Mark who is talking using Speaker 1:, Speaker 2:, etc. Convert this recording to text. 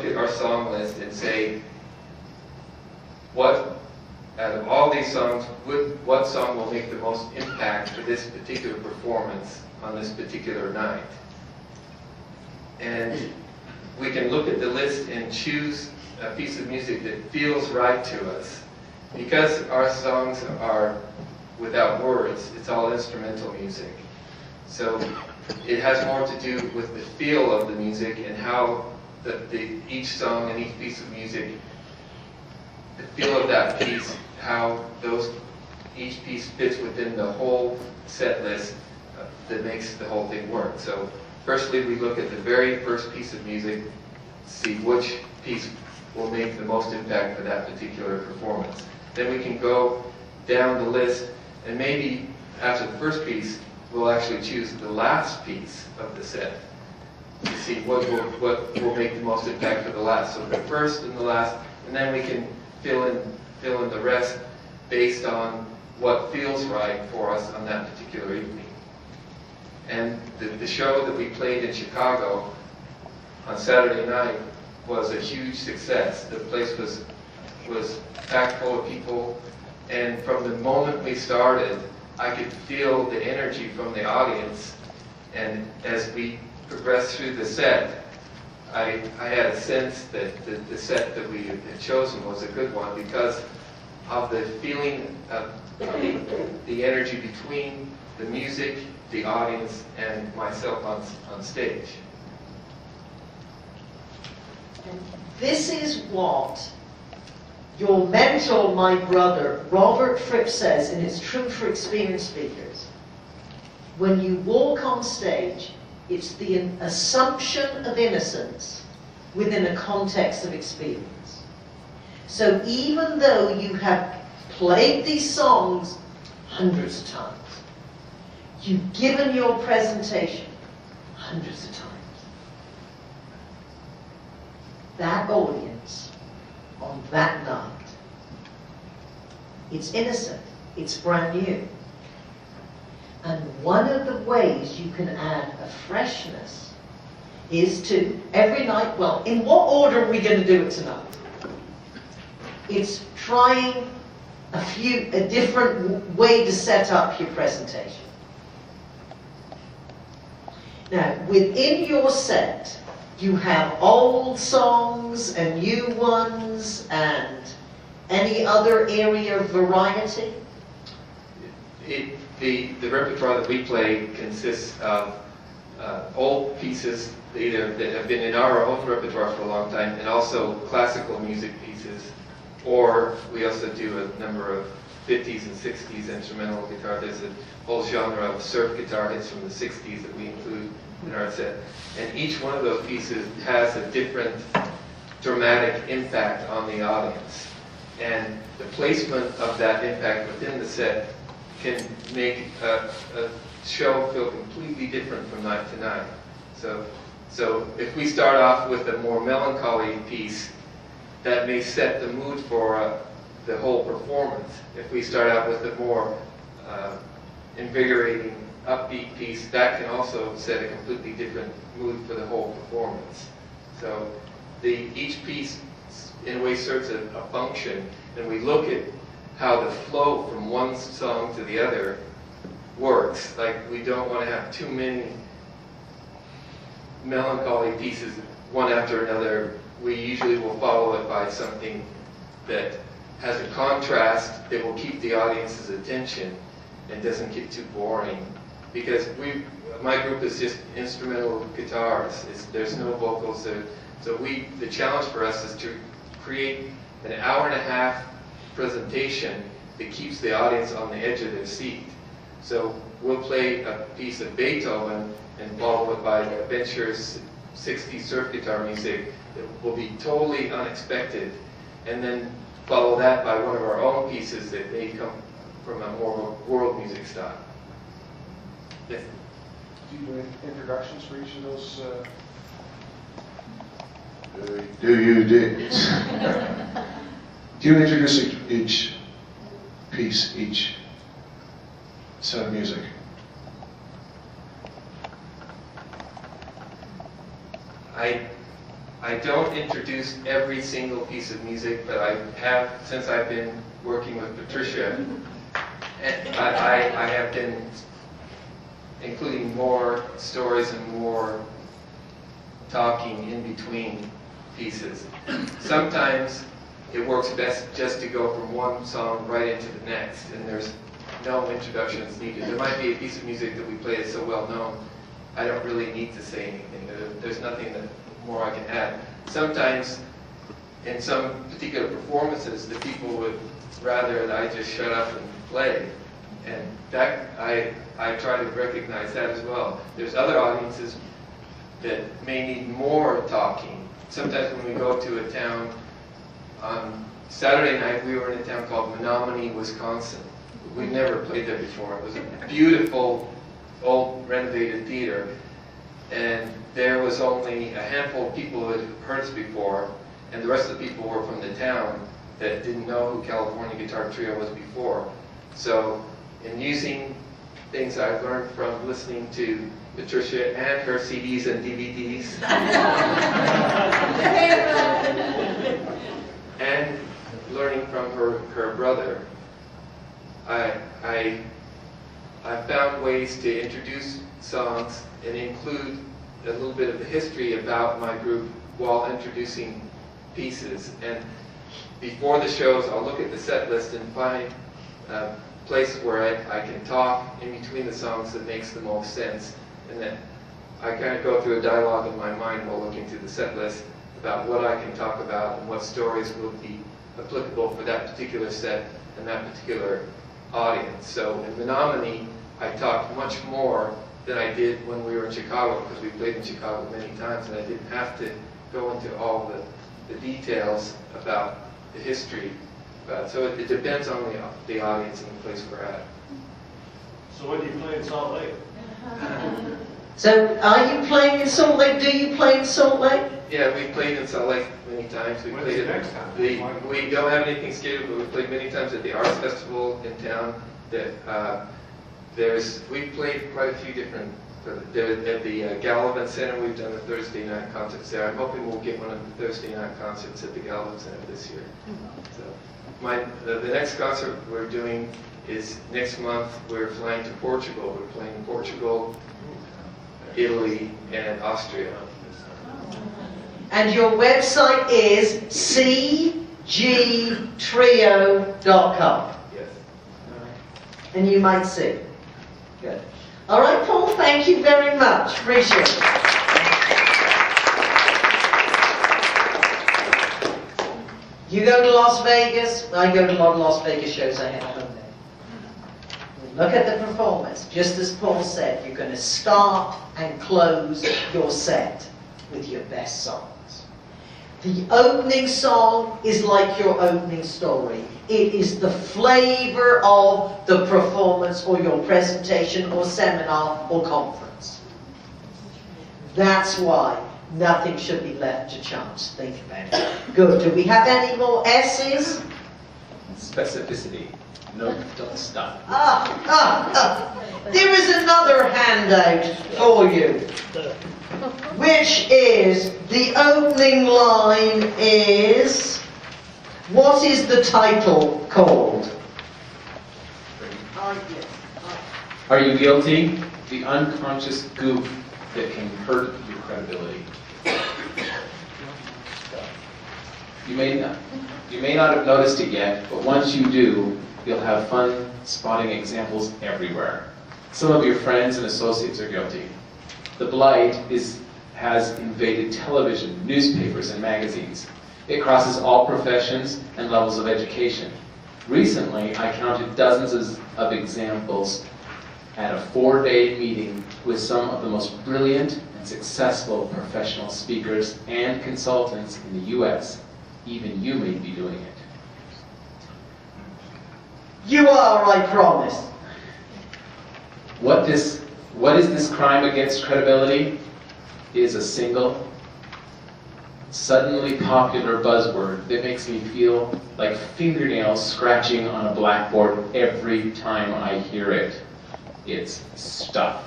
Speaker 1: at our song list and say, what, out of all these songs, what song will make the most impact for this particular performance on this particular night? And we can look at the list and choose a piece of music that feels right to us. Because our songs are without words, it's all instrumental music. So it has more to do with the feel of the music and how each song and each piece of music, the feel of that piece, how each piece fits within the whole set list that makes the whole thing work. So firstly, we look at the very first piece of music, see which piece will make the most impact for that particular performance. Then we can go down the list, and maybe after the first piece, we'll actually choose the last piece of the set to see what will make the most impact for the last. So the first and the last, and then we can fill in the rest based on what feels right for us on that particular evening. And the show that we played in Chicago on Saturday night was a huge success. The place was packed full of people, and from the moment we started, I could feel the energy from the audience, and as we progressed through the set, I had a sense that the set that we had chosen was a good one because of the feeling of the energy between the music, the audience, and myself on stage.
Speaker 2: And this is what your mentor, my brother, Robert Fripp, says in his True for Experience speakers. When you walk on stage, it's the assumption of innocence within a context of experience. So even though you have played these songs hundreds of times, you've given your presentation hundreds of times, that audience on that night, it's innocent, it's brand new. And one of the ways you can add a freshness is to, every night, well, in what order are we going to do it tonight? It's trying a different way to set up your presentation. Now, within your set, you have old songs and new ones and any other area of variety?
Speaker 1: The repertoire that we play consists of old pieces either that have been in our own repertoire for a long time, and also classical music pieces, or we also do a number of 50s and 60s instrumental guitar. There's a whole genre of surf guitar hits from the 60s that we include in our set. And each one of those pieces has a different dramatic impact on the audience. And the placement of that impact within the set can make a show feel completely different from night to night. So if we start off with a more melancholy piece, that may set the mood for the whole performance. If we start out with a more invigorating, upbeat piece, that can also set a completely different mood for the whole performance. So each piece in a way serves a function, and we look at how the flow from one song to the other works. Like, we don't want to have too many melancholy pieces one after another. We usually will follow it by something that has a contrast that will keep the audience's attention and doesn't get too boring. Because my group is just instrumental guitars. There's no vocals. So the challenge for us is to create an hour-and-a-half presentation that keeps the audience on the edge of their seat. So we'll play a piece of Beethoven and follow it by Venture's 60s surf guitar music that will be totally unexpected, and then follow that by one of our own pieces that may come from a more world music style. Yes?
Speaker 3: Do you do any introductions for each of those?
Speaker 4: Do you introduce each piece, each set of music?
Speaker 1: I I don't introduce every single piece of music, but I have, since I've been working with Patricia, and I have been including more stories and more talking in between pieces. Sometimes it works best just to go from one song right into the next, and there's no introductions needed. There might be a piece of music that we play that's so well known, I don't really need to say anything. There's nothing that more I can add. Sometimes, in some particular performances, the people would rather that I just shut up and play, and that I try to recognize that as well. There's other audiences that may need more talking. Sometimes when we go to a town, on Saturday night we were in a town called Menominee, Wisconsin. We've never played there before. It was a beautiful, old, renovated theater, and there was only a handful of people who had heard us before, and the rest of the people were from the town that didn't know who California Guitar Trio was before. So, in using things I've learned from listening to Patricia and her CDs and DVDs, and learning from her brother, I found ways to introduce songs and include a little bit of the history about my group while introducing pieces. And before the shows, I'll look at the set list and find a place where I can talk in between the songs that makes the most sense. And then I kind of go through a dialogue in my mind while looking through the set list about what I can talk about and what stories will be applicable for that particular set and that particular audience. So in Menominee, I talked much more than I did when we were in Chicago, because we played in Chicago many times, and I didn't have to go into all the details about the history. So it depends on the audience and the place we're at.
Speaker 5: So when do you play in Salt Lake?
Speaker 2: So, are you playing in Salt Lake? Do you play in Salt Lake?
Speaker 1: Yeah, we played in Salt Lake many times. We
Speaker 5: When's
Speaker 1: played
Speaker 5: the
Speaker 1: at
Speaker 5: next time?
Speaker 1: we don't have anything scheduled, but we played many times at the Arts Festival in town. That we played quite a few different. At the Gallivan Center, we've done the Thursday night concerts there. I'm hoping we'll get one of the Thursday night concerts at the Gallivan Center this year. So, the next concert we're doing is next month. We're flying to Portugal. We're playing in Portugal, Italy, and Austria.
Speaker 2: And your website is cgtrio.com.
Speaker 1: Yes.
Speaker 2: And you might see. Good. All right, Paul, thank you very much. Appreciate it. You go to Las Vegas. I go to a lot of Las Vegas shows. I have home there. Look at the performance. Just as Paul said, you're going to start and close your set with your best songs. The opening song is like your opening story. It is the flavor of the performance or your presentation or seminar or conference. That's why nothing should be left to chance. Think about it. Good. Do we have any more S's?
Speaker 6: Specificity. No, don't stop.
Speaker 2: There is another handout for you, which is, the opening line is, what is the title called?
Speaker 6: Are you guilty? The unconscious goof that can hurt your credibility. You may not have noticed it yet, but once you do, you'll have fun spotting examples everywhere. Some of your friends and associates are guilty. The blight has invaded television, newspapers, and magazines. It crosses all professions and levels of education. Recently, I counted dozens of examples at a 4-day meeting with some of the most brilliant and successful professional speakers and consultants in the U.S. Even you may be doing it.
Speaker 2: You are, I promise.
Speaker 6: What is this crime against credibility? It is a single, suddenly popular buzzword that makes me feel like fingernails scratching on a blackboard every time I hear it. It's stuff.